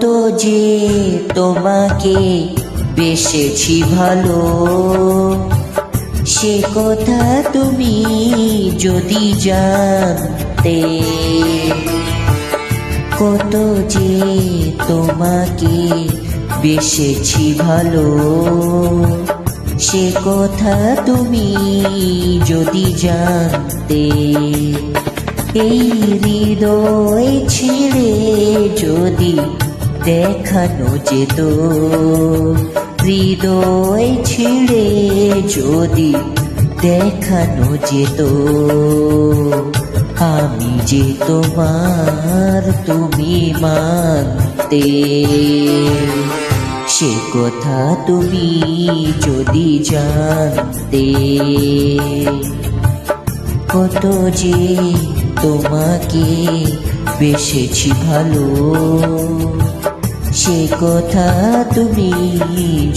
কত যে তোমাকে বেসেছি ভালো, সে কথা তুমি যদি জানতে। কত যে তোমাকে বেসেছি ভালো, সে কথা তুমি যদি জানতে। এই হৃদয় ছিঁড়ে যদি দেখানো যেত, হৃদয় ছিঁড়ে যদি দেখানো যেত, আমি যে তোমার তুমি মানতে। সে কথা তুমি যদি জানতে। কত যে তোমাকে বেসেছি ভালো, সে কথা তুমি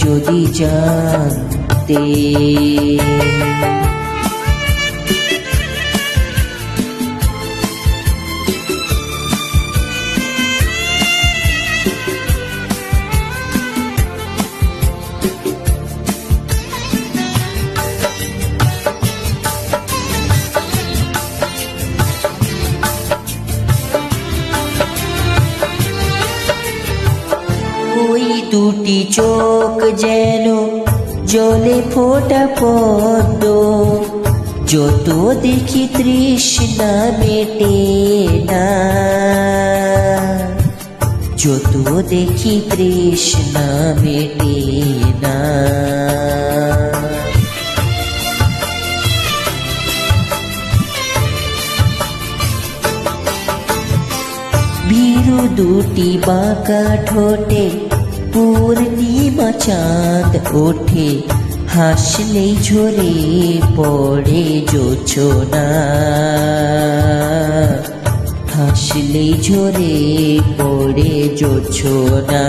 যদি জানতে। ওই দুটি চোখ যেন জলে ফোটা পদ্ম, যত দেখি তৃষ্ণা মেটে না, যত দেখি তৃষ্ণা মেটে না। ভীরু দুটি বাঁকা ঠোঁটে পূর্ণিমা চাঁদ ওঠে, হাসলেই ঝরে পড়ে জোছনা, হাসলেই ঝরে পড়ে জোছনা।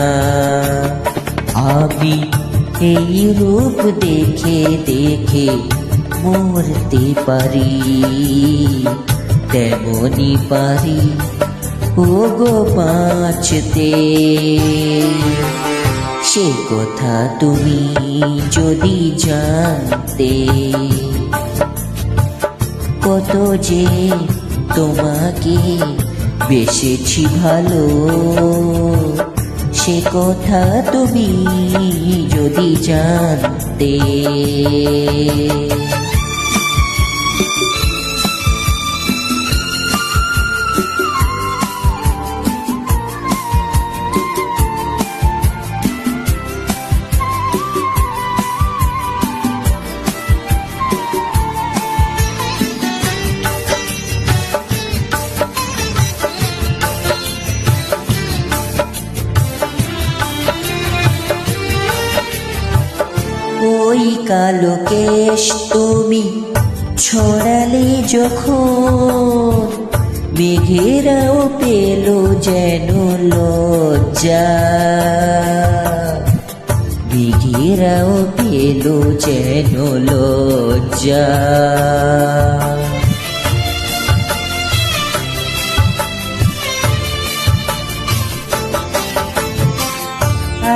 আমি এই রূপ দেখে দেখে মরতে পারি, তেমনি পারি ওগো বাঁচতে। সে কথা তুমি যদি জানতে। কত যে তোমাকে বেসেছি ভালো, সে কথা তুমি যদি জানতে। ওই কালো কেশ তুমি ছড়ালে যখন, মেঘেরাও পেল যেন লজ্জা, মেঘেরাও পেল যেন লজ্জা।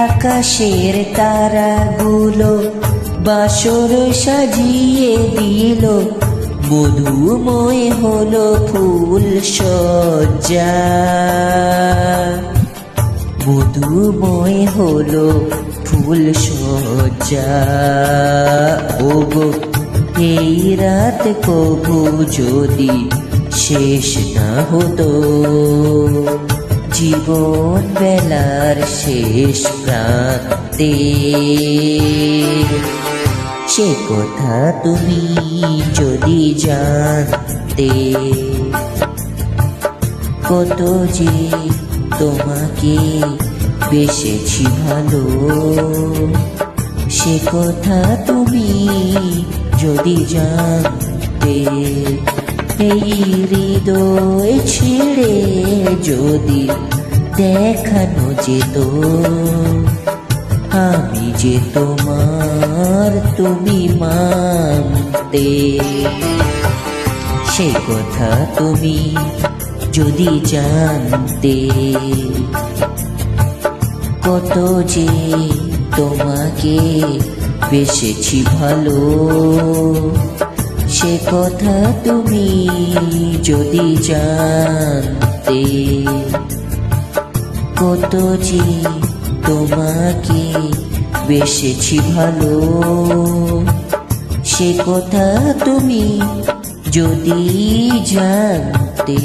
আকাশের তারাগুলো বাসর সাজিয়ে দিল, মধুময় হলো ফুল সজ্জা, মধুময় হলো ফুল সজ্জা। ওগো এই রাত কবু যদি শেষ না হতো, জীবন বেলার শেষ প্রান্তে। সে কথা তুমি যদি জানতে। কত যে তোমাকে বেসেছি ভালো, সে কথা তুমি যদি জানতে। এই হৃদয় ছিঁড়ে যদি দেখানো যেত, আমি যে তোমার তুমি মানতে। সে কথা তুমি যদি জানতে। কত যে তোমাকে বেসেছি ভালো, সে কথা তুমি যদি জানতে। কত যে তোমাকে বেসেছি ভালো, সে কথা তুমি যদি জানতে।